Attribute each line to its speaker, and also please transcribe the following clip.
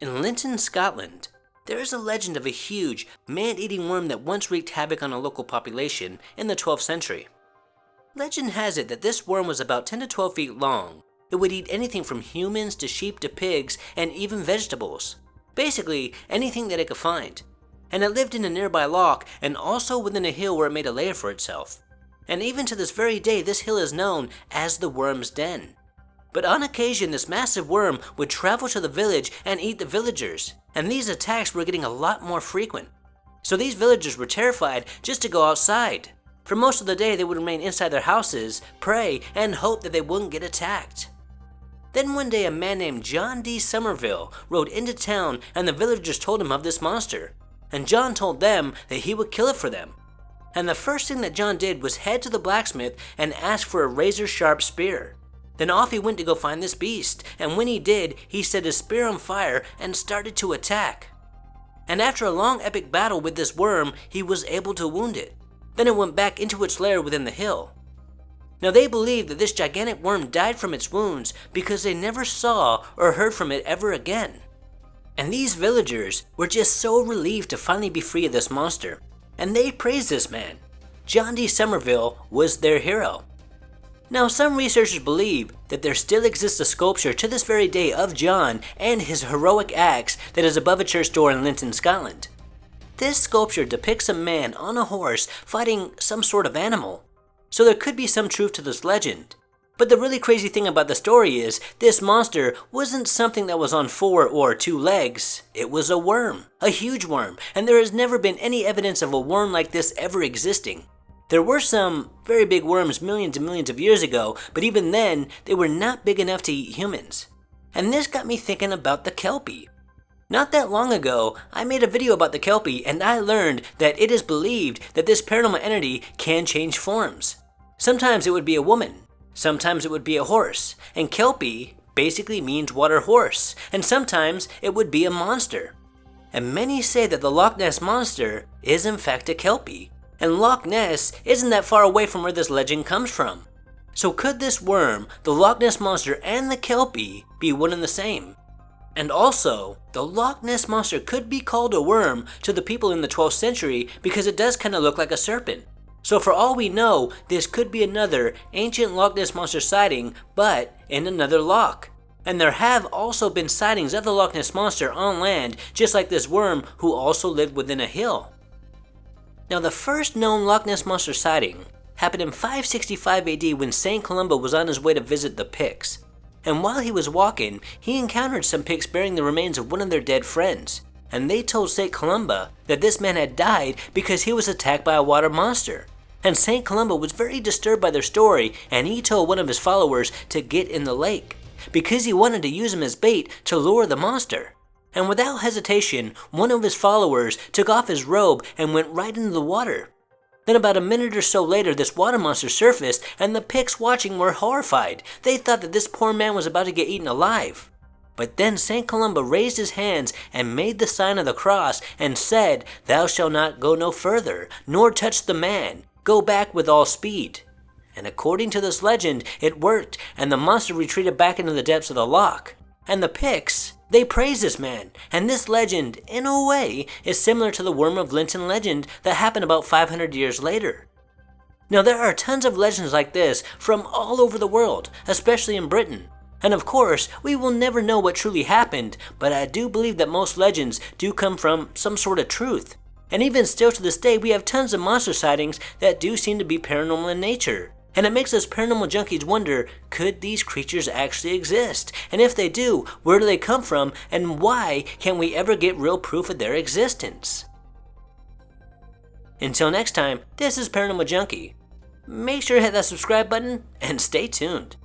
Speaker 1: In Linton, Scotland, there is a legend of a huge, man-eating worm that once wreaked havoc on a local population in the 12th century. Legend has it that this worm was about 10 to 12 feet long. It would eat anything from humans to sheep to pigs and even vegetables. Basically, anything that it could find. And it lived in a nearby loch and also within a hill where it made a lair for itself. And even to this very day, this hill is known as the Worm's Den. But on occasion, this massive worm would travel to the village and eat the villagers, and these attacks were getting a lot more frequent. So these villagers were terrified just to go outside. For most of the day, they would remain inside their houses, pray, and hope that they wouldn't get attacked. Then one day, a man named John D. Somerville rode into town, and the villagers told him of this monster. And John told them that he would kill it for them. And the first thing that John did was head to the blacksmith and ask for a razor-sharp spear. Then off he went to go find this beast, and when he did, he set his spear on fire and started to attack. And after a long epic battle with this worm, he was able to wound it. Then it went back into its lair within the hill. Now they believe that this gigantic worm died from its wounds because they never saw or heard from it ever again. And these villagers were just so relieved to finally be free of this monster, and they praised this man. John D. Somerville was their hero. Now, some researchers believe that there still exists a sculpture to this very day of John and his heroic acts that is above a church door in Linton, Scotland. This sculpture depicts a man on a horse fighting some sort of animal, so there could be some truth to this legend. But the really crazy thing about the story is, this monster wasn't something that was on 4 or 2 legs, it was a worm, a huge worm, and there has never been any evidence of a worm like this ever existing. There were some very big worms millions and millions of years ago, but even then, they were not big enough to eat humans. And this got me thinking about the Kelpie. Not that long ago, I made a video about the Kelpie, and I learned that it is believed that this paranormal entity can change forms. Sometimes it would be a woman, sometimes it would be a horse, and Kelpie basically means water horse, and sometimes it would be a monster. And many say that the Loch Ness Monster is in fact a Kelpie. And Loch Ness isn't that far away from where this legend comes from. So could this worm, the Loch Ness Monster, and the Kelpie be one and the same? And also, the Loch Ness Monster could be called a worm to the people in the 12th century because it does kind of look like a serpent. So for all we know, this could be another ancient Loch Ness Monster sighting, but in another loch. And there have also been sightings of the Loch Ness Monster on land, just like this worm who also lived within a hill. Now, the first known Loch Ness Monster sighting happened in 565 AD when St. Columba was on his way to visit the Picts. And while he was walking, he encountered some Picts bearing the remains of one of their dead friends. And they told St. Columba that this man had died because he was attacked by a water monster. And St. Columba was very disturbed by their story, and he told one of his followers to get in the lake, because he wanted to use him as bait to lure the monster. And without hesitation, one of his followers took off his robe and went right into the water. Then about a minute or so later, this water monster surfaced, and the Picts watching were horrified. They thought that this poor man was about to get eaten alive. But then St. Columba raised his hands and made the sign of the cross and said, "Thou shalt not go no further, nor touch the man. Go back with all speed." And according to this legend, it worked, and the monster retreated back into the depths of the loch. And the Picts, they praise this man, and this legend, in a way, is similar to the Worm of Linton legend that happened about 500 years later. Now, there are tons of legends like this from all over the world, especially in Britain. And of course, we will never know what truly happened, but I do believe that most legends do come from some sort of truth. And even still to this day, we have tons of monster sightings that do seem to be paranormal in nature. And it makes us paranormal junkies wonder, could these creatures actually exist? And if they do, where do they come from? And why can't we ever get real proof of their existence? Until next time, this is Paranormal Junkie. Make sure to hit that subscribe button and stay tuned.